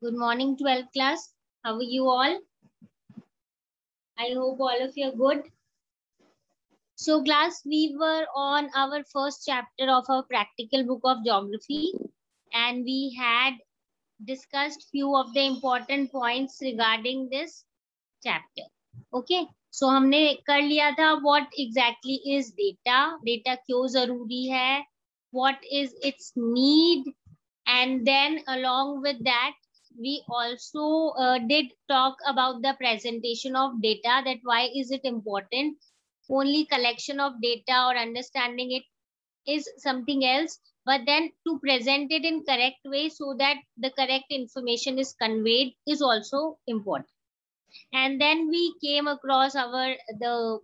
Good morning, 12th class. How are you all? I hope all of you are good. So, class, we were on our first chapter of our practical book of geography, and we had discussed few of the important points regarding this chapter. Okay, so हमने कर लिया था what exactly is data, data क्यों जरूरी है, what is its need, and then along with that we also did talk about the presentation of data, that why is it important. Only collection of data or understanding it is something else, but then to present it in correct way so that the correct information is conveyed is also important. And then we came across the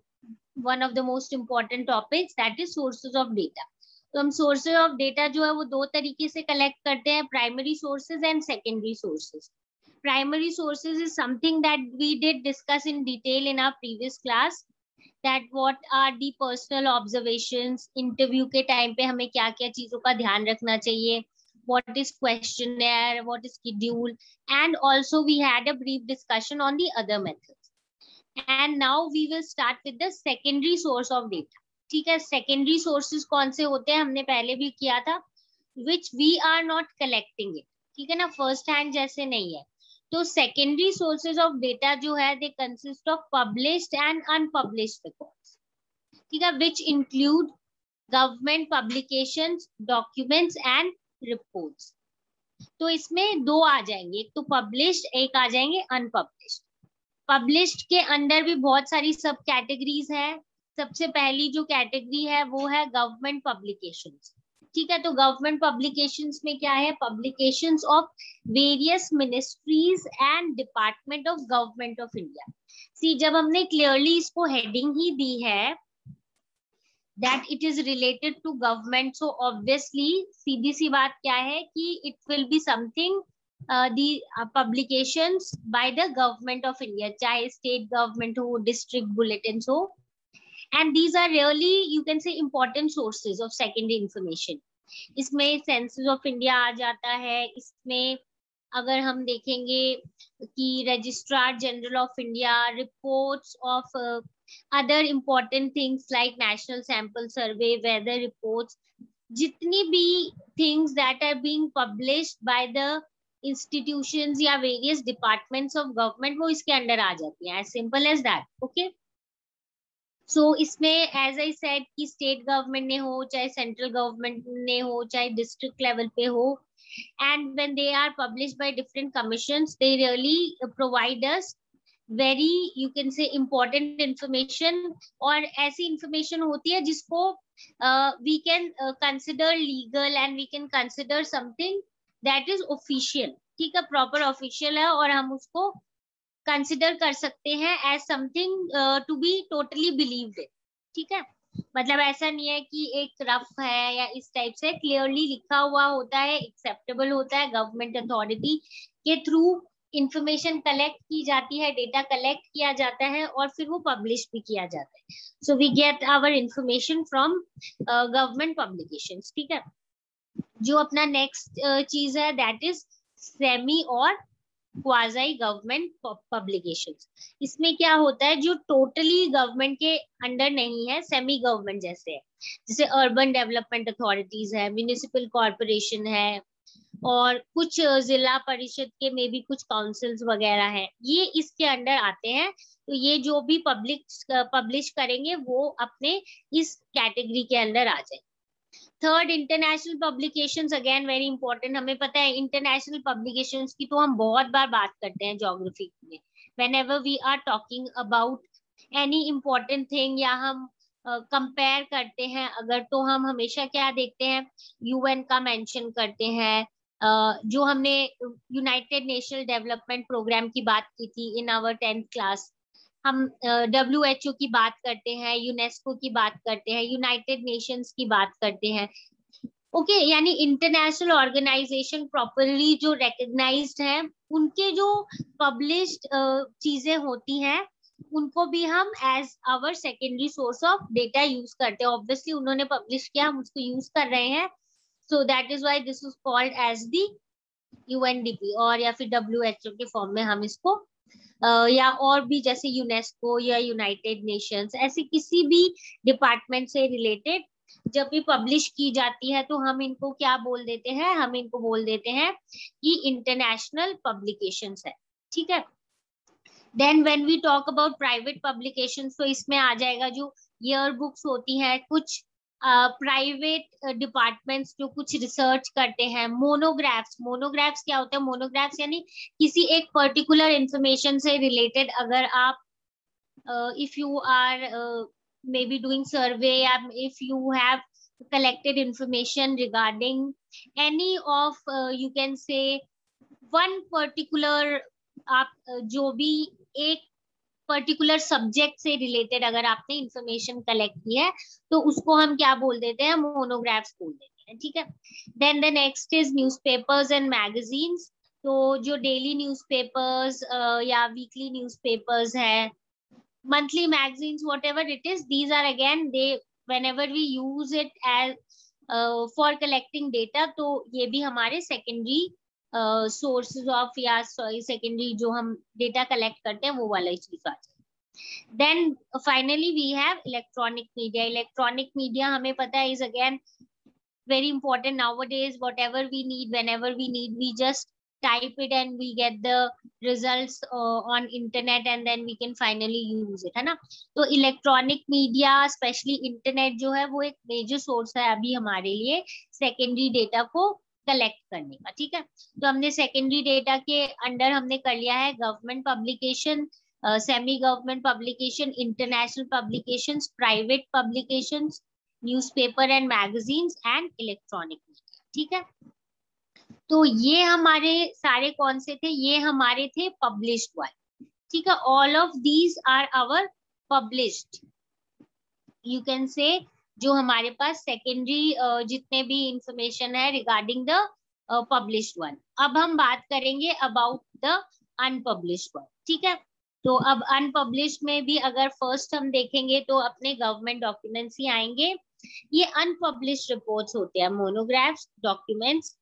one of the most important topics, that is sources of data. तो हम sources of data जो है वो दो तरीके से collect करते हैं, primary sources and secondary sources. Primary sources is something that we did discuss in detail in our previous class, that what are the personal observations. Interview के टाइम पे हमें क्या क्या चीजों का ध्यान रखना चाहिए, what is questionnaire, what is schedule, and also we had a brief discussion on the other methods. And now we will start with the secondary source of data. ठीक है, सेकेंडरी सोर्सेज कौन से होते हैं हमने पहले भी किया था, which we are not collecting it. ठीक है ना, फर्स्ट हैंड जैसे नहीं है. तो सेकेंडरी सोर्सेज ऑफ डेटा जो है they consist of published and unpublished records. ठीक है, which include government publications, documents and reports. तो इसमें दो आ जाएंगे, एक तो पब्लिश्ड, एक आ जाएंगे अनपब्लिश्ड. पब्लिश्ड के अंदर भी बहुत सारी सब कैटेगरीज है. सबसे पहली जो कैटेगरी है वो है गवर्नमेंट पब्लिकेशंस. ठीक है, तो गवर्नमेंट पब्लिकेशंस में क्या है, publications of various ministries and department of government of India. See, जब हमने क्लियरली इसको हेडिंग ही दी है that it is related to government, so obviously सीधी सी बात क्या है कि it will be something the publications by the government of India, चाहे state government हो, district bulletins हो. And these are really, you can say, important sources of secondary information. इसमें census of India आ जाता है. इसमें अगर हम देखेंगे कि registrar general of India, reports of other important things like national sample survey, weather reports, जितनी भी things that are being published by the institutions या वेरियस डिपार्टमेंट्स ऑफ गवर्नमेंट, वो इसके अंडर आ जाती हैं. As simple as that. Okay, so इसमें as I said कि स्टेट गवर्नमेंट ने हो, चाहे सेंट्रल गवर्नमेंट ने हो, चाहे डिस्ट्रिक्ट लेवल पे हो, and when they are published by different commissions, they really provide us very, you can say, important information. और ऐसी information होती है जिसको we can consider legal and we can consider something that is official. ठीक है, proper official है और हम उसको कंसिडर कर सकते हैं as something to be totally believed. ठीक है, मतलब ऐसा नहीं है कि एक रफ है या इस टाइप से, क्लियरली लिखा हुआ होता है, एक्सेप्टेबल होता है. गवर्नमेंट अथॉरिटी के थ्रू इंफॉर्मेशन कलेक्ट की जाती है, डेटा कलेक्ट किया जाता है और फिर वो पब्लिश भी किया जाता है. So we get our information from government publications. ठीक है, जो अपना नेक्स्ट चीज है दैट इज सेमी और क्वाजी गवर्नमेंट पब्लिकेशंस. इसमें क्या होता है, जो टोटली गवर्नमेंट के अंडर नहीं है, सेमी गवर्नमेंट जैसे है, जैसे अर्बन डेवलपमेंट अथॉरिटीज है, म्यूनिसिपल कॉर्पोरेशन है, और कुछ जिला परिषद के में भी कुछ काउंसिल्स वगैरह हैं, ये इसके अंडर आते हैं. तो ये जो भी पब्लिश करेंगे वो अपने इस कैटेगरी के अंदर आ जाए. Third, international publications, again very important. हमें पता है इंटरनेशनल पब्लिकेशंस की तो हम बहुत बार बात करते हैं ज्योग्राफी में, whenever we are talking about any important thing, या हम कंपेयर करते हैं अगर, तो हम हमेशा क्या देखते हैं, यूएन का मेंशन करते हैं. जो हमने यूनाइटेड नेशनल डेवलपमेंट प्रोग्राम की बात की थी इन आवर 10th क्लास, हम WHO की बात करते हैं, यूनेस्को की बात करते हैं, यूनाइटेड नेशंस की बात करते हैं. ओके, यानी इंटरनेशनल ऑर्गेनाइजेशन प्रॉपरली जो रिकॉग्नाइज्ड है, उनके जो पब्लिश्ड चीजें होती हैं उनको भी हम as our secondary source of data use करते हैं. ऑब्वियसली उन्होंने पब्लिश किया, हम उसको यूज कर रहे हैं, so that is why this is called as the UNDP और या फिर WHO के फॉर्म में हम इसको या और भी जैसे यूनेस्को या यूनाइटेड नेशंस, ऐसे किसी भी डिपार्टमेंट से रिलेटेड जब भी पब्लिश की जाती है तो हम इनको क्या बोल देते हैं, हम इनको बोल देते हैं कि इंटरनेशनल पब्लिकेशंस है, ठीक है। Then when we talk about private publications, तो इसमें आ जाएगा जो ईयर बुक्स होती हैं, कुछ प्राइवेट डिपार्टमेंट्स जो कुछ रिसर्च करते हैं। मोनोग्राफ्स, मोनोग्राफ्स क्या होता है, मोनोग्राफ्स यानी किसी एक पर्टिकुलर इंफॉर्मेशन से रिलेटेड अगर आप if you are maybe doing survey, if you have collected information regarding any of you can say one particular, आप जो भी एक पर्टिकुलर सब्जेक्ट से रिलेटेड अगर आपने इंफॉर्मेशन कलेक्ट की है तो उसको हम क्या बोल देते हैं, मोनोग्राफ्स बोल देते हैं, ठीक है। Then the next is newspapers and magazines. तो जो डेली न्यूज़पेपर्स या वीकली न्यूज़पेपर्स है, monthly magazines, whatever it is, these are again they whenever we use it as for collecting data, तो ये भी हमारे secondary sources of या secondary जो हम data collect करते हैं वो वाला चीज आ जाए। Then finally we have electronic media. Electronic media हमें पता है is again very important nowadays. Whatever we need, whenever we need, we just type it and we get the results on internet and then we can finally use it, है ना। तो electronic media specially internet जो है वो एक major source है अभी हमारे लिए सेकेंडरी डेटा को कलेक्ट करने का, ठीक है। तो हमने सेकेंडरी डेटा के अंडर हमने कर लिया है government publication, semi government publication, international publications, private publications, newspaper and magazines and electronic media, ठीक है। तो ये हमारे सारे कौन से थे, ये हमारे थे पब्लिश्ड वाले, ठीक है। All of these are our published, you can say जो हमारे पास सेकेंडरी जितने भी इंफॉर्मेशन है रिगार्डिंग द पब्लिश्ड वन। अब हम बात करेंगे अबाउट द अनपब्लिश्ड वन, ठीक है। तो अब अनपब्लिश्ड में भी अगर फर्स्ट हम देखेंगे तो अपने गवर्नमेंट डॉक्यूमेंट्स ही आएंगे। ये अनपब्लिश्ड रिपोर्ट्स होते हैं, मोनोग्राफ्स, डॉक्यूमेंट्स,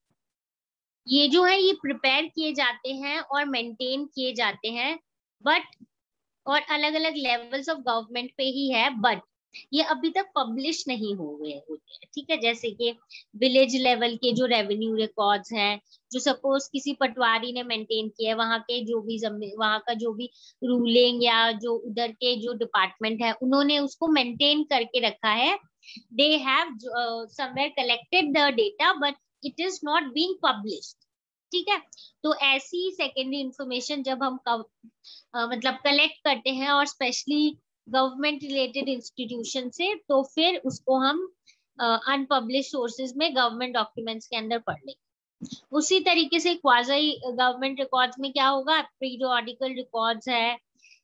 ये जो है ये प्रिपेयर किए जाते हैं और मेंटेन किए जाते हैं, बट और अलग अलग लेवल्स ऑफ गवर्नमेंट पे ही है, बट ये अभी तक पब्लिश नहीं हो गए होते हैं, ठीक है। जैसे कि विलेज लेवल के जो रेवेन्यू रिकॉर्ड्स हैं, जो सपोज किसी पटवारी ने मेंटेन किया है, वहाँ के जो भी वहाँ का जो भी रूलिंग या जो उधर के जो डिपार्टमेंट है उन्होंने उसको मेंटेन करके रखा है, they have somewhere collected the data but it is not being published, ठीक है। तो ऐसी सेकेंडरी इंफॉर्मेशन जब हम मतलब कलेक्ट करते हैं और स्पेशली गवर्नमेंट रिलेटेड इंस्टीट्यूशन से, तो फिर उसको हम अनपब्लिश सोर्सेज में गवर्नमेंट डॉक्यूमेंट्स के अंदर पढ़ लेंगे। उसी तरीके से क्वाज़ी गवर्नमेंट रिकॉर्ड्स में क्या होगा, पीरियोडिकल रिकॉर्ड्स है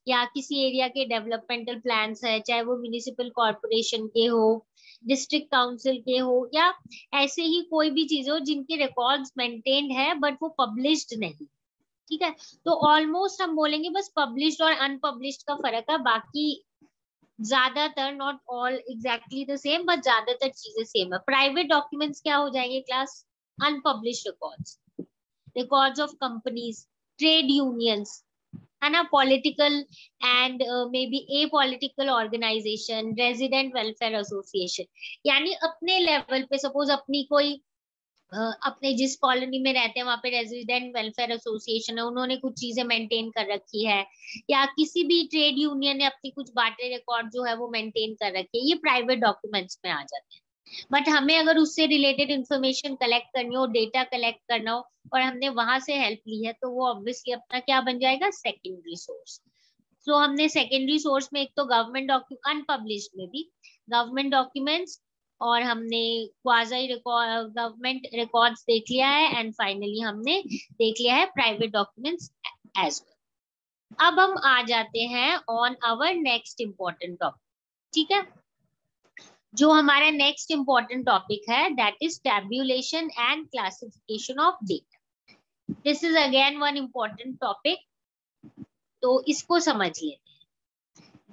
या किसी एरिया के डेवलपमेंटल प्लान्स है, चाहे वो म्युनिसिपल कॉर्पोरेशन के हो, डिस्ट्रिक्ट काउंसिल के हो, या ऐसे ही कोई भी चीज हो जिनके रिकॉर्ड्स मेंटेन्ड है बट वो पब्लिश्ड नहीं, ठीक है। तो ऑलमोस्ट हम बोलेंगे बस पब्लिश्ड और अनपब्लिश्ड का फर्क है, बाकी ज्यादातर, not all exactly the same, but ज्यादातर चीजें सेम है। प्राइवेट डॉक्यूमेंट्स क्या हो जाएंगे class, unpublished records, records of companies, trade unions, है ना, political and may be a political organization, resident welfare association, यानी अपने लेवल पे सपोज अपनी कोई अपने जिस कॉलोनी में रहते हैं वहां पे रेजिडेंट वेलफेयर एसोसिएशन है, उन्होंने कुछ चीजें मेंटेन कर रखी है, या किसी भी ट्रेड यूनियन ने अपनी कुछ बाटे रिकॉर्ड जो है वो मेंटेन कर रखी है, ये प्राइवेट डॉक्यूमेंट्स में आ जाते हैं। बट हमें अगर उससे रिलेटेड इंफॉर्मेशन कलेक्ट करनी हो, डेटा कलेक्ट करना हो और हमने वहां से हेल्प ली है, तो वो ऑब्वियसली अपना क्या बन जाएगा, सेकेंडरी सोर्स। सो हमने सेकेंडरी सोर्स में एक तो गवर्नमेंट अनपब्लिश्ड में भी गवर्नमेंट डॉक्यूमेंट्स, और हमने क्वाज़ी गवर्नमेंट रिकॉर्ड्स देख लिया है, एंड फाइनली हमने देख लिया है प्राइवेट डॉक्यूमेंट्स एज वेल। अब हम आ जाते हैं on our next important topic, ठीक है। जो हमारा नेक्स्ट इम्पोर्टेंट टॉपिक है that is tabulation and classification of data. This is again one important topic, तो इसको समझ लेते हैं।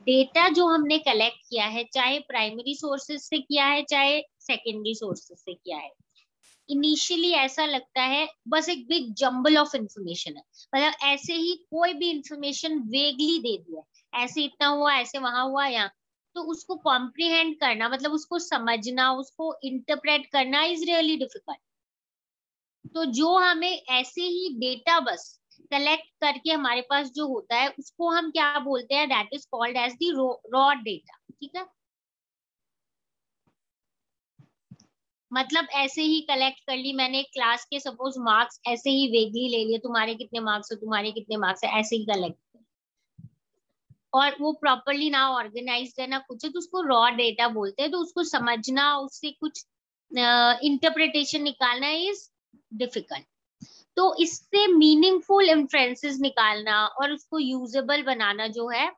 डेटा जो हमने कलेक्ट किया है, चाहे प्राइमरी सोर्सेज से किया है चाहे सेकेंडरी सोर्सेज से किया है, इनिशियली ऐसा लगता है बस एक बिग जंबल ऑफ इंफॉर्मेशन है, मतलब ऐसे ही कोई भी इंफॉर्मेशन वेगली दे दिया, ऐसे इतना हुआ, ऐसे वहां हुआ, यहाँ, तो उसको कॉम्प्रिहेंड करना, मतलब उसको समझना, उसको इंटरप्रेट करना इज रियली डिफिकल्ट। तो जो हमें ऐसे ही डेटा बस कलेक्ट करके हमारे पास जो होता है उसको हम क्या बोलते हैं, that is called as the raw data. ठीक है, मतलब ऐसे ही कलेक्ट कर ली मैंने क्लास के, सपोज मार्क्स ऐसे ही वेगली ले लिए, तुम्हारे कितने मार्क्स है, तुम्हारे कितने मार्क्स है, ऐसे ही कलेक्ट, और वो प्रॉपरली ना ऑर्गेनाइज है ना कुछ है, तो उसको रॉ डेटा बोलते हैं। तो उसको समझना, उससे कुछ इंटरप्रिटेशन निकालना इज डिफिकल्ट। तो इससे मीनिंगफुल इन्फ्रेंसेस निकालना और उसको यूजेबल बनाना जो है,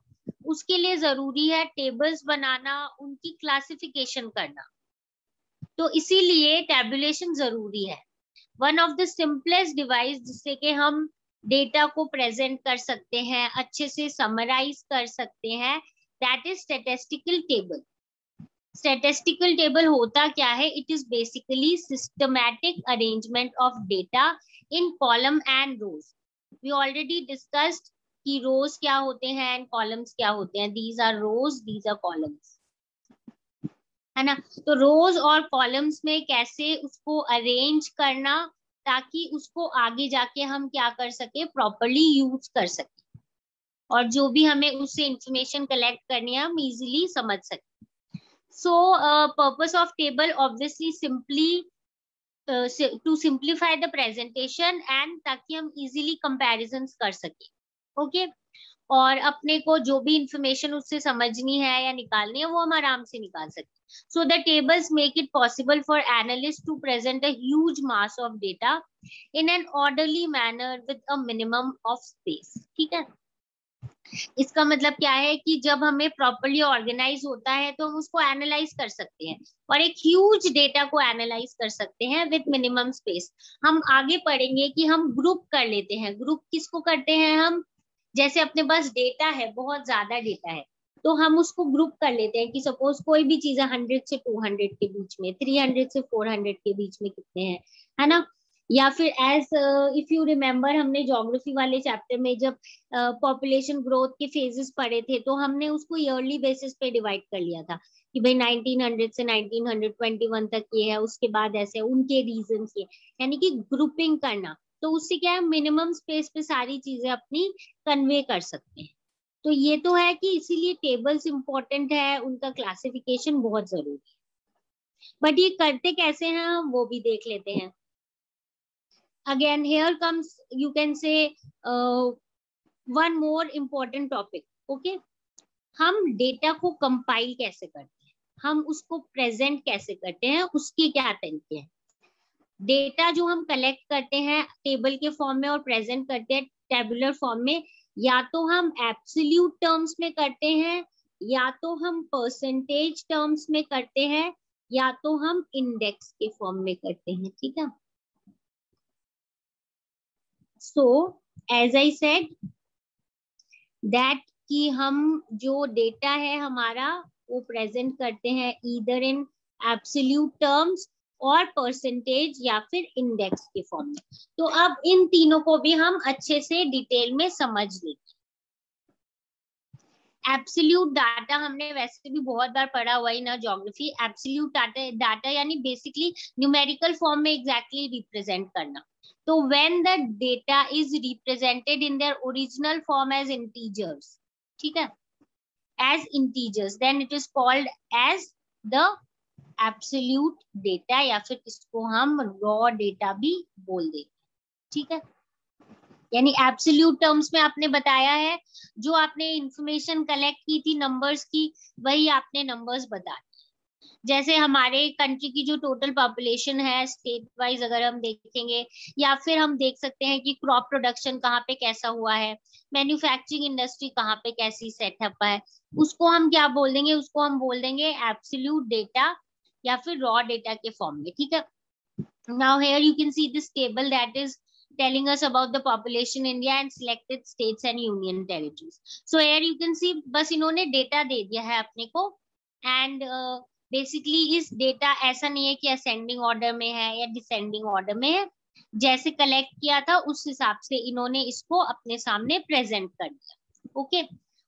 उसके लिए जरूरी है टेबल्स बनाना, उनकी क्लासिफिकेशन करना। तो इसीलिए टैबुलेशन जरूरी है। One of the simplest device जिससे कि हम डेटा को प्रेजेंट कर सकते हैं, अच्छे से समराइज कर सकते हैं, that is statistical table. Statistical table होता क्या है, it is basically systematic arrangement of data in column and rows. We already discussed कि रोज क्या होते हैं एंड कॉलम्स क्या होते हैं, these are rows, these are columns, है ना। तो रोज और कॉलम्स में कैसे उसको अरेंज करना, ताकि उसको आगे जाके हम क्या कर सके, प्रॉपरली यूज कर सके, और जो भी हमें उससे इंफॉर्मेशन कलेक्ट करनी है हम इजीली समझ सके। So purpose of table obviously simply to simplify the presentation and, ताकि हम इजीली कंपैरिजंस कर सके। ओके, और अपने को जो भी इंफॉर्मेशन उससे समझनी है या निकालनी है वो हम आराम से निकाल सकते हैं। So the tables make it possible for analyst to present a huge mass of data in an orderly manner with a minimum of space. ठीक है, इसका मतलब क्या है कि जब हमें प्रॉपरली ऑर्गेनाइज होता है तो हम उसको एनालाइज कर सकते हैं और एक ह्यूज डेटा को एनालाइज कर सकते हैं विद मिनिमम स्पेस। हम आगे पढ़ेंगे कि हम ग्रुप कर लेते हैं। ग्रुप किसको करते हैं हम, जैसे अपने पास डेटा है, बहुत ज्यादा डेटा है, तो हम उसको ग्रुप कर लेते हैं कि सपोज कोई भी चीज है 100 से 200 के बीच में, 300 से 400 के बीच में कितने हैं, है ना। या फिर एज इफ यू रिमेम्बर, हमने ज्योग्राफी वाले चैप्टर में जब पॉपुलेशन ग्रोथ के फेजेस पढ़े थे, तो हमने उसको ईयरली बेसिस पे डिवाइड कर लिया था कि भाई 1900 से 1921 तक ये है, उसके बाद ऐसे उनके रीजंस ये, यानी कि ग्रुपिंग करना। तो उससे क्या है, मिनिमम स्पेस पे सारी चीजें अपनी कन्वे कर सकते हैं। तो ये तो है कि इसीलिए टेबल्स इंपॉर्टेंट है, उनका क्लासिफिकेशन बहुत जरूरी है। बट ये करते कैसे हैं हम वो भी देख लेते हैं। Again here comes, you can से one more important topic. Okay, हम डेटा को कंपाइल कैसे करते हैं, हम उसको प्रेजेंट कैसे करते हैं, उसके क्या तरीके हैं। डेटा जो हम कलेक्ट करते हैं टेबल के फॉर्म में और प्रेजेंट करते हैं टेबुलर फॉर्म में, या तो हम एब्सोल्यूट टर्म्स में करते हैं, या तो हम परसेंटेज टर्म्स में करते हैं, या तो हम इंडेक्स के फॉर्म में करते हैं। ठीक है, so as I said that कि हम जो डेटा है हमारा वो प्रेजेंट करते हैं ईदर इन एब्सोल्यूट टर्म्स और परसेंटेज या फिर इंडेक्स के फॉर्म में। तो अब इन तीनों को भी हम अच्छे से डिटेल में समझ लेंगे। एब्सोल्यूट डाटा हमने वैसे भी बहुत बार पढ़ा हुआ ही ना ज्योग्राफी। एब्सोल्यूट डाटा यानी बेसिकली न्यूमेरिकल फॉर्म में एग्जैक्टली रिप्रेजेंट करना। तो when the data is represented in their original form as integers, ठीक है, as integers, then it is called as the absolute data, या फिर इसको हम raw data भी बोल देते हैं। ठीक है, यानी एब्सोल्यूट टर्म्स में आपने बताया है, जो आपने इंफॉर्मेशन कलेक्ट की थी नंबर्स की, वही आपने नंबर्स बता दिए। जैसे हमारे कंट्री की जो टोटल पॉपुलेशन है स्टेट वाइज अगर हम देखेंगे, या फिर हम देख सकते हैं कि क्रॉप प्रोडक्शन कहाँ पे कैसा हुआ है, मैन्युफैक्चरिंग इंडस्ट्री कहाँ पे कैसी सेटअप है, उसको हम क्या बोल देंगे, उसको हम बोल देंगे एब्सोल्यूट डेटा या फिर रॉ डेटा के फॉर्म में। ठीक है, now here you can see this table that is telling us about the population India and selected states and union territories. So here you can see बस इन्होंने data दे दिया है अपने को, एंड बेसिकली इस डेटा ऐसा नहीं है कि असेंडिंग ऑर्डर में है या डिसेंडिंग ऑर्डर में है, जैसे कलेक्ट किया था उस हिसाब से इन्होंने इसको अपने सामने प्रेजेंट कर दिया। ओके,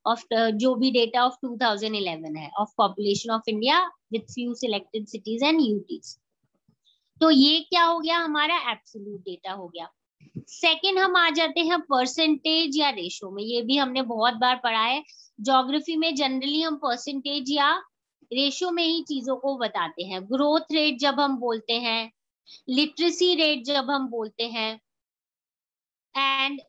ऑफ जो भी डेटा ऑफ 2011 है of population of India with few selected cities and UTs. तो ये क्या हो गया, हमारा एब्सोल्यूट डेटा हो गया। सेकंड हम आ जाते हैं परसेंटेज या रेशो में। ये भी हमने बहुत बार पढ़ा है ज्योग्राफी में। जनरली हम परसेंटेज या रेशो में ही चीजों को बताते हैं। ग्रोथ रेट जब हम बोलते हैं, लिटरेसी रेट जब हम बोलते हैं, एंड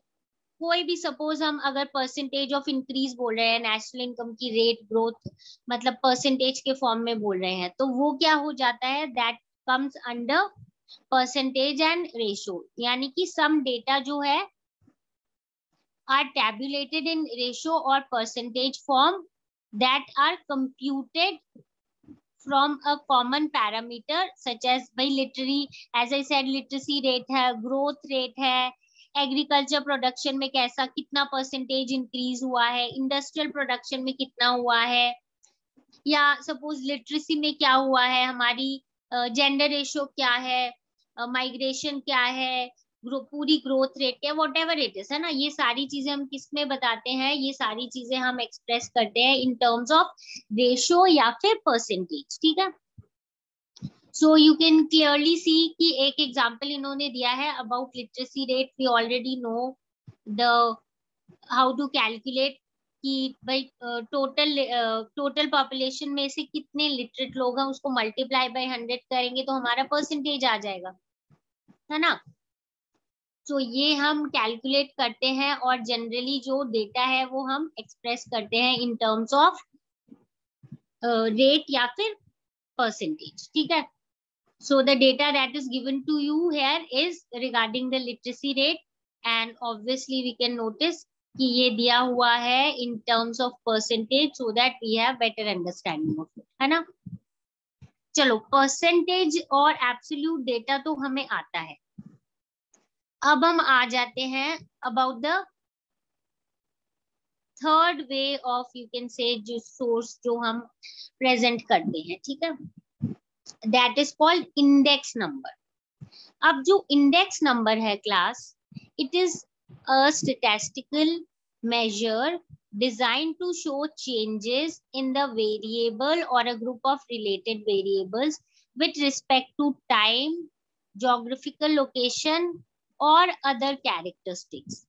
कोई भी सपोज हम अगर परसेंटेज ऑफ इंक्रीज बोल रहे हैं, नेशनल इनकम की रेट ग्रोथ मतलब परसेंटेज के फॉर्म में बोल रहे हैं, तो वो क्या हो जाता है, that comes under percentage and ratio. यानी कि सम डेटा जो है are tabulated in ratio or percentage form that are computed from a common parameter such as by literary, as I said literacy rate है, growth rate है, agriculture production में कैसा कितना percentage increase हुआ है, industrial production में कितना हुआ है, या सपोज लिटरेसी में क्या हुआ है, हमारी जेंडर रेशियो क्या है, माइग्रेशन क्या है, पूरी ग्रोथ रेट क्या, वॉट एवर इट इज, है ना। ये सारी चीजें हम किस में बताते हैं, ये सारी चीजें हम एक्सप्रेस करते हैं इन टर्म्स ऑफ रेशियो या फिर परसेंटेज। ठीक है, so you can clearly see कि एक एग्जांपल इन्होंने दिया है about literacy rate. We already know the how to calculate कि भाई टोटल पॉपुलेशन में से कितने लिटरेट लोग हैं, उसको मल्टीप्लाई बाय 100 करेंगे तो हमारा परसेंटेज आ जाएगा, है ना। तो ये हम कैलकुलेट करते हैं और जनरली जो डेटा है वो हम एक्सप्रेस करते हैं इन टर्म्स ऑफ रेट या फिर परसेंटेज। ठीक है, so the data that is given to you here is regarding the literacy rate, and obviously we can notice कि ये दिया हुआ है in terms of percentage so that we have better understanding of it, है ना। चलो, percentage और absolute data तो हमें आता है। अब हम आ जाते हैं about the third way of you can say जो सोर्स जो हम प्रेजेंट करते हैं। ठीक है, that is called index number. अब जो इंडेक्स नंबर है class, it is a statistical measure designed to show changes in the variable or a group of related variables with respect to time, geographical location or other characteristics.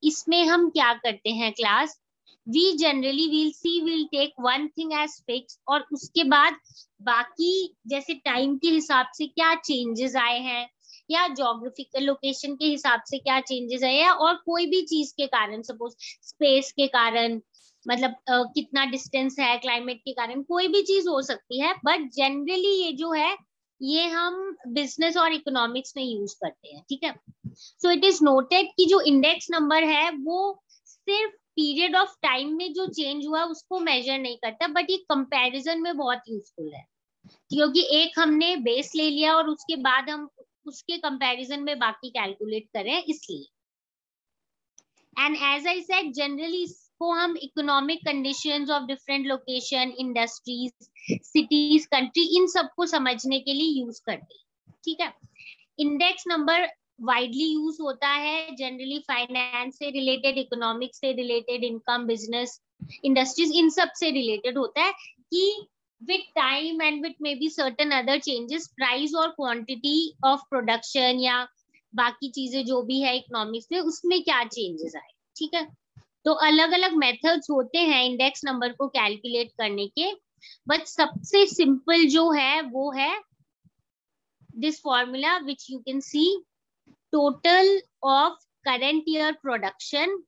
इसमें हम क्या करते हैं class, we generally will take one thing as fixed और उसके बाद बाकी जैसे टाइम के हिसाब से क्या चेंजेस आए हैं या ज्योग्राफिकल लोकेशन के हिसाब से क्या चेंजेस आए हैं, और कोई भी चीज के कारण, सपोज स्पेस के कारण, मतलब कितना डिस्टेंस है, क्लाइमेट के कारण, कोई भी चीज हो सकती है, बट जनरली ये जो है ये हम बिजनेस और इकोनॉमिक्स में यूज करते हैं। ठीक है, सो इट इज नोटेड कि जो इंडेक्स नंबर है वो सिर्फ पीरियड ऑफ टाइम में जो चेंज हुआ उसको मेजर नहीं करता, बट ये कंपैरिजन में बहुत यूजफुल है, क्योंकि एक हमने बेस ले लिया और उसके बाद हम उसके कंपैरिजन में बाकी कैलकुलेट करें, इसलिए। And as I said generally इसको हम economic conditions of different location, industries, cities, country, इन सबको समझने के लिए यूज करते हैं। ठीक है, इंडेक्स नंबर वाइडली यूज होता है जनरली फाइनेंस से रिलेटेड, इकोनॉमिक्स से रिलेटेड, इनकम, बिजनेस, इंडस्ट्रीज, इन सब से रिलेटेड होता है कि with time and with maybe certain other changes, price और quantity of production या बाकी चीजें जो भी है इकोनॉमिक्स में, उसमें क्या चेंजेस आए। ठीक है, तो अलग अलग मेथड्स होते हैं इंडेक्स नंबर को कैलकुलेट करने के, बट सबसे सिंपल जो है वो है this formula which you can see, total of current year production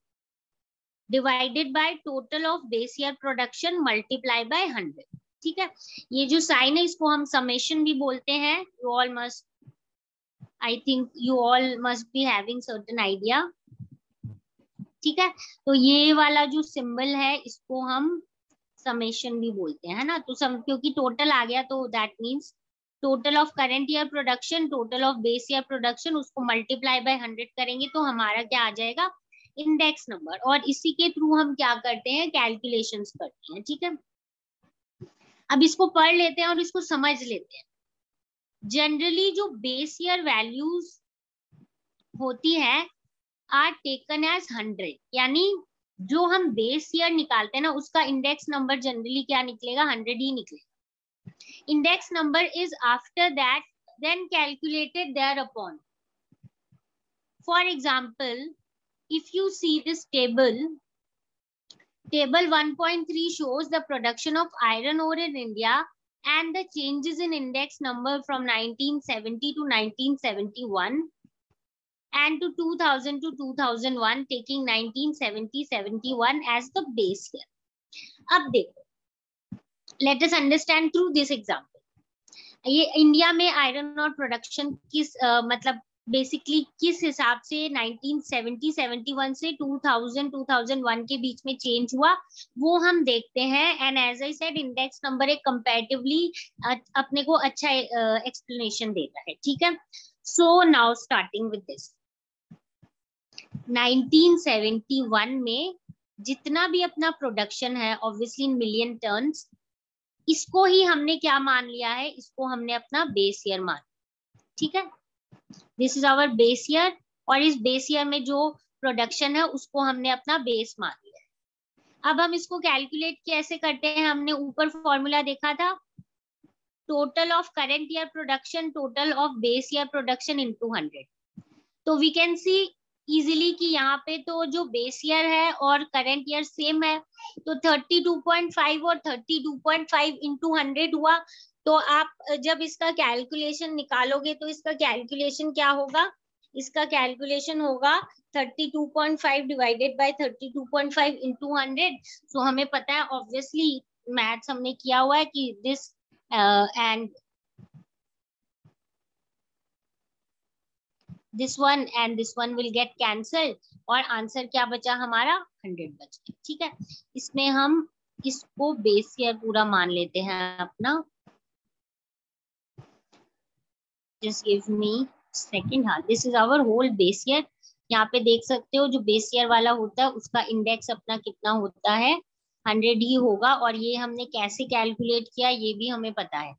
divided by total of base year production multiply by 100। ठीक है, ये जो साइन है इसको हम समेशन भी बोलते हैं। You all must, I think you all must be having certain idea. ठीक है, तो ये वाला जो सिंबल है इसको हम समेशन भी बोलते हैं, है ना। तो क्योंकि टोटल आ गया तो that means total of current year production, total of base year production, उसको मल्टीप्लाई बाय 100 करेंगे तो हमारा क्या आ जाएगा, इंडेक्स नंबर। और इसी के थ्रू हम क्या करते हैं, कैलकुलेशंस करते हैं। ठीक है, अब इसको पढ़ लेते हैं और इसको समझ लेते हैं। जनरली जो बेस ईयर वैल्यूज होती है आर टेकन एज 100, यानी जो हम बेस ईयर निकालते हैं ना उसका इंडेक्स नंबर जनरली क्या निकलेगा, 100 ही निकलेगा. Index number is after that then calculated thereupon. For example, if you see this table 1.3 shows the production of iron ore in India and the changes in index number from 1970 to 1971 and to 2000 to 2001, taking 1970-71 as the base year. अब देखो, let us understand through this example. ये India में iron और production किस मतलब basically किस हिसाब से 1970-71 से 2000-2001 के बीच में चेंज हुआ वो हम देखते हैं. And as I said index number एक कंपैरेटिवली अपने को अच्छा एक्सप्लेनेशन देता है. ठीक है, so now starting with this 1971 में जितना भी अपना प्रोडक्शन है ऑब्वियसली इन मिलियन टर्न्स, इसको ही हमने क्या मान लिया है, इसको हमने अपना बेस ईयर मान. ठीक है, this is our base year और इस बेस ईयर में जो प्रोडक्शन है उसको हमने अपना बेस मान लिया है. अब हम इसको कैलकुलेट कैसे करते हैं, हमने ऊपर फॉर्मूला देखा था, total of current year production total of base year production into 100. तो वी कैन सी इजीली कि यहाँ पे तो जो बेस ईयर है और करंट ईयर सेम है, तो 32.5 और 32.5 इंटू 100 हुआ. तो आप जब इसका कैलकुलेशन निकालोगे तो इसका कैलकुलेशन क्या होगा, इसका कैलकुलेशन होगा 32.5 डिवाइडेड बाय 32.5 इंटू 100. सो हमें पता है ऑब्वियसली मैथ्स हमने किया हुआ है कि this and this one and this one will get cancelled और आंसर क्या बचा हमारा 100 बच गया. ठीक है, इसमें हम इसको बेस ईयर पूरा मान लेते हैं अपना. just give me second. हाँ, this is our whole base year. यहाँ पे देख सकते हो जो बेस ईयर वाला होता है उसका इंडेक्स अपना कितना होता है, 100 ही होगा. और ये हमने कैसे कैलकुलेट किया ये भी हमें पता है.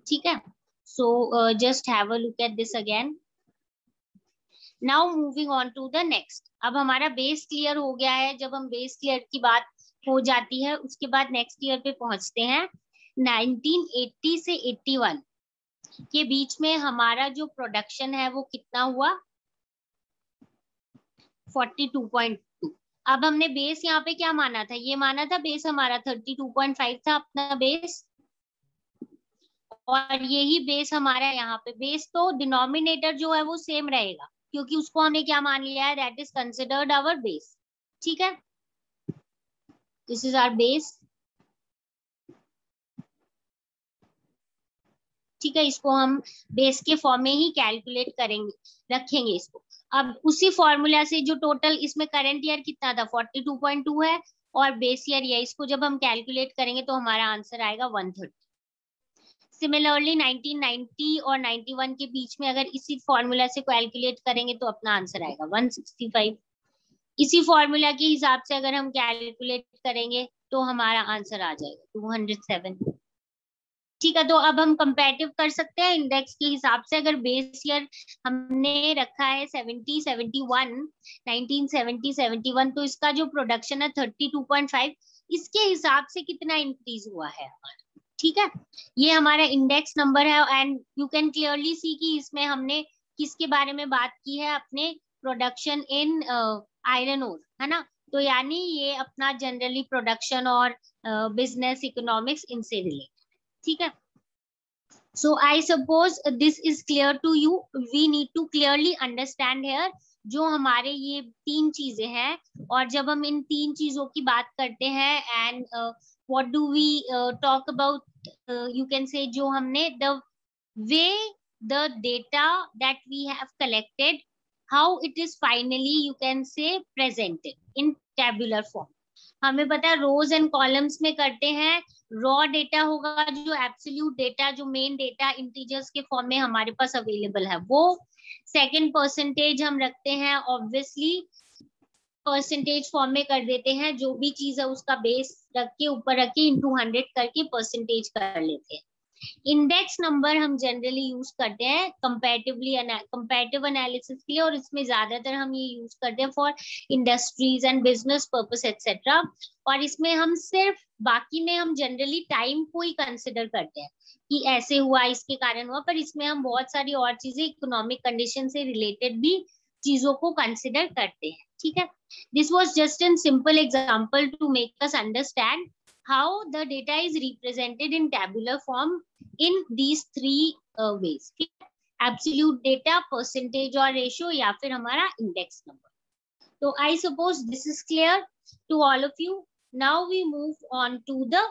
ठीक है, so just have a look at this again. Now moving on to the next. अब हमारा बेस क्लियर हो गया है. जब हम बेस क्लियर की बात हो जाती है उसके बाद नेक्स्ट ईयर पे पहुंचते हैं. 1980 से 81 के बीच में हमारा जो प्रोडक्शन है वो कितना हुआ, 42.2. अब हमने बेस यहाँ पे क्या माना था, ये माना था बेस हमारा 32.5 था अपना बेस, और यही बेस हमारा यहाँ पे बेस, तो डिनोमिनेटर जो है वो सेम रहेगा क्योंकि उसको हमने क्या मान लिया है, that is considered our base. ठीक है, दिस इज आवर बेस. ठीक है, इसको हम बेस के फॉर्म में ही कैलकुलेट करेंगे, रखेंगे इसको. अब उसी फॉर्मूला से जो टोटल इसमें करंट ईयर कितना था 42.2 है और बेस ईयर ये, इसको जब हम कैलकुलेट करेंगे तो हमारा आंसर आएगा 130. सिमिलरली 1990 और 91 के बीच में अगर इसी फॉर्मूला से कैलकुलेट करेंगे तो अपना आंसर आएगा 165. इसी फॉर्मूला के हिसाब से अगर हम कैलकुलेट करेंगे तो हमारा आंसर आ जाएगा 207. ठीक है, तो अब हम कंपैरेटिव कर सकते हैं इंडेक्स के हिसाब से. अगर बेस ईयर हमने रखा है 1970-71 तो इसका जो प्रोडक्शन है 32.5, इसके हिसाब से कितना इंक्रीज हुआ है हमारा. ठीक है, ये हमारा इंडेक्स नंबर है. And you can clearly see कि इसमें हमने किसके बारे में बात की है, अपने प्रोडक्शन इन आयरन ओर, है ना. तो यानी ये अपना जनरली प्रोडक्शन और बिजनेस इकोनॉमिक्स इनसे रिलेटेड. ठीक है, so I suppose this is clear to you. We need to clearly understand here जो हमारे ये तीन चीजें हैं. और जब हम इन तीन चीजों की बात करते हैं and what do we talk about, you can say जो हमने the way the data that we have collected, how it is finally you can say presented in tabular form. हमें पता है रोज एंड कॉलम्स में करते हैं. रॉ डेटा होगा जो एब्सोल्यूट डेटा, जो मेन डेटा इंटीजर्स के फॉर्म में हमारे पास अवेलेबल है वो. सेकंड परसेंटेज हम रखते हैं ऑब्वियसली परसेंटेज फॉर्म में कर देते हैं, जो भी चीज है उसका बेस रख के ऊपर रख के इंटू 100 करके परसेंटेज कर लेते हैं। इंडेक्स नंबर हम जनरली यूज करते हैं कंपैरेटिव एनालिसिस के लिए, और इसमें ज्यादातर हम ये यूज करते हैं for industries and business purpose etcetera. और इसमें हम सिर्फ, बाकी में हम जनरली टाइम को ही कंसिडर करते हैं कि ऐसे हुआ, इसके कारण हुआ, पर इसमें हम बहुत सारी और चीजें इकोनॉमिक कंडीशन से रिलेटेड भी चीजों को कंसिडर करते हैं। ठीक है, this was just an simple example to make us understand how the data is represented in tabular form in these three ways. Absolute data, percentage और ratio, या फिर हमारा index number. So I suppose this is clear to all of you. Now we move on to the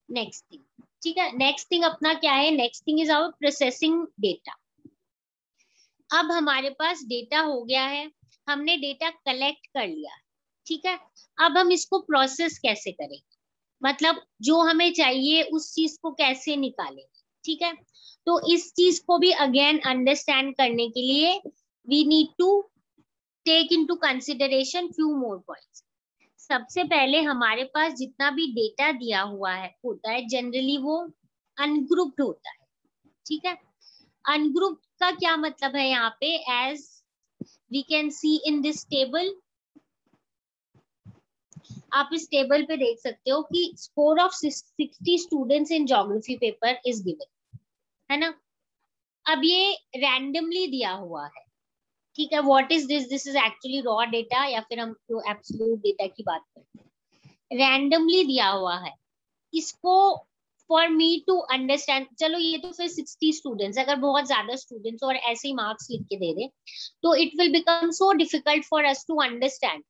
next thing. ठीक है, next thing अपना क्या है? Next thing is our processing data. अब हमारे पास डेटा हो गया है, हमने डेटा कलेक्ट कर लिया, ठीक है। अब हम इसको प्रोसेस कैसे करेंगे, मतलब जो हमें चाहिए उस चीज को कैसे निकालें, ठीक है। तो इस चीज को भी अगेन अंडरस्टैंड करने के लिए we need to take into consideration few more points. सबसे पहले हमारे पास जितना भी डेटा दिया हुआ है होता है जनरली वो अनग्रुप्ड होता है, ठीक है। अनग्रुप्ड का क्या मतलब है यहाँ पे, as we can see in this table, आप इस टेबल पे देख सकते हो कि score of 60 students in geography paper is given, है ना। अब ये रैंडमली दिया हुआ है, ठीक है। What is this? This is actually raw data, या फिर हम जो एब्सोल्यूट डेटा की बात करते हैं, रैंडमली दिया हुआ है। इसको फॉर मी टू अंडरस्टैंड, चलो ये तो फिर 60 स्टूडेंट्स, अगर बहुत ज्यादा स्टूडेंट्स और ऐसे ही मार्क्स लिख के दे दे तो it will become so difficult for us to understand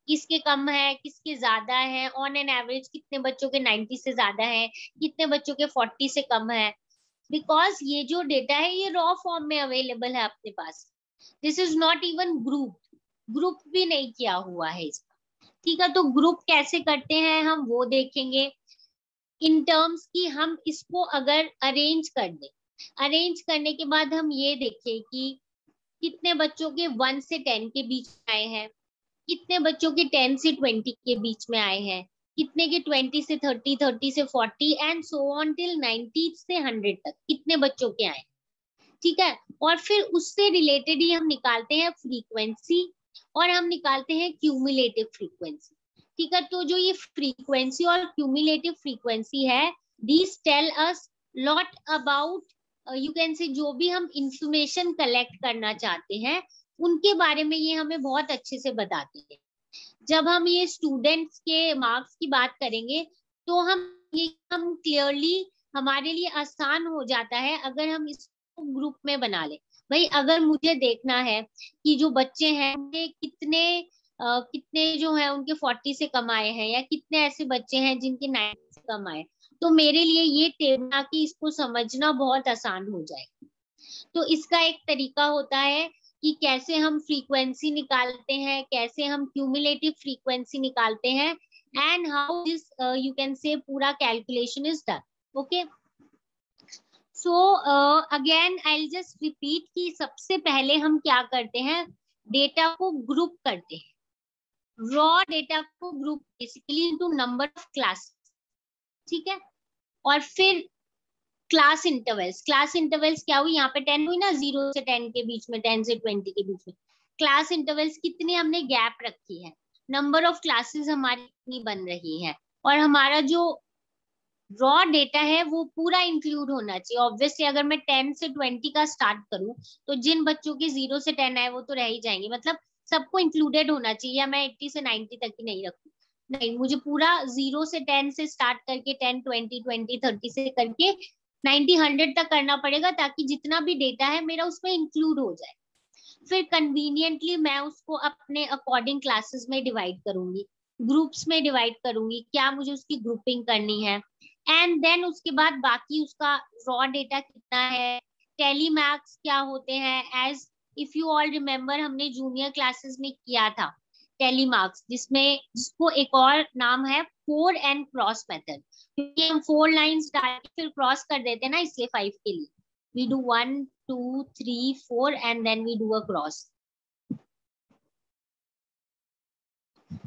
किसके कम है किसके ज्यादा है, ऑन एन एवरेज कितने बच्चों के 90 से ज्यादा है, कितने बच्चों के 40 से कम है, बिकॉज ये जो डेटा है ये रॉ फॉर्म में अवेलेबल है अपने पास। This is not even group भी नहीं किया हुआ है इसका, ठीक है। तो ग्रुप कैसे करते हैं हम वो देखेंगे इन टर्म्स की, हम इसको अगर अरेंज कर दें, अरेंज करने के बाद हम ये देखें कि कितने बच्चों के 1 से 10 के बीच आए हैं, कितने बच्चों के 10 से 20 के बीच में आए हैं, कितने के 20 से 30, 30 से 40 एंड सो ऑन टिल 90 से 100 तक कितने बच्चों के आए, ठीक है। और फिर उससे रिलेटेड ही हम निकालते हैं फ्रीक्वेंसी और हम निकालते हैं क्यूमुलेटिव फ्रीक्वेंसी, ठीक है। तो जो ये फ्रीक्वेंसी और क्यूमुलेटिव फ्रीक्वेंसी है, these tell us lot about, you can say, जो भी हम इंफॉर्मेशन कलेक्ट करना चाहते हैं उनके बारे में ये हमें बहुत अच्छे से बताते हैं। जब हम ये स्टूडेंट्स के मार्क्स की बात करेंगे तो हम क्लियरली, हमारे लिए आसान हो जाता है अगर हम इसको ग्रुप में बना ले। भाई अगर मुझे देखना है कि जो बच्चे हैं कितने जो है उनके 40 से कम आए हैं, या कितने ऐसे बच्चे हैं जिनके 90 से कम आए, तो मेरे लिए ये टेबल की इसको समझना बहुत आसान हो जाएगा। तो इसका एक तरीका होता है कि कैसे हम फ्रीक्वेंसी निकालते हैं, कैसे हम क्यूमुलेटिव फ्रीक्वेंसी निकालते हैं, and how this you can say पूरा calculation is done. Okay, so again I will just repeat कि सबसे पहले हम क्या करते हैं, डेटा को ग्रुप करते हैं, रॉ डेटा को group basically into number of classes, ठीक है। और फिर क्लास इंटरवल्स क्या हुई, यहाँ पे 10 हुई ना, 0 से 10 के बीच में, 10 से 20 के बीच में। क्लास इंटरवल्स कितने हमने गैप रखी है, नंबर ऑफ क्लासेस हमारी कितनी बन रही है, और हमारा जो रॉ डेटा है वो पूरा इंक्लूड होना चाहिए। ऑब्वियसली अगर मैं 10 से 20 का स्टार्ट करूं तो जिन बच्चों के 0 से 10 आए वो तो रह ही जाएंगे, मतलब सबको इंक्लूडेड होना चाहिए, या मैं 80 से 90 तक ही नहीं रखूं, नहीं, मुझे पूरा 0 से 10 से स्टार्ट करके 10, 20, 20, 30 से करके 90, 100 तक करना पड़ेगा, ताकि जितना भी डेटा है मेरा उसमें इंक्लूड हो जाए। फिर कन्वीनियंटली मैं उसको अपने अकॉर्डिंग क्लासेस में डिवाइड करूंगी, ग्रुप्स में डिवाइड करूंगी, क्या मुझे उसकी ग्रुपिंग करनी है, एंड देन उसके बाद बाकी उसका रॉ डेटा कितना है, टेली मार्क्स क्या होते हैं, as if you all remember हमने जूनियर क्लासेस में किया था टेली मार्क्स, जिसको एक और नाम है 4 एंड क्रॉस मेथड, क्योंकि हम 4 लाइंस डाल के फिर क्रॉस कर देते हैं ना, इसलिए 5 के लिए we do 1, 2, 3, 4 and then we do a cross.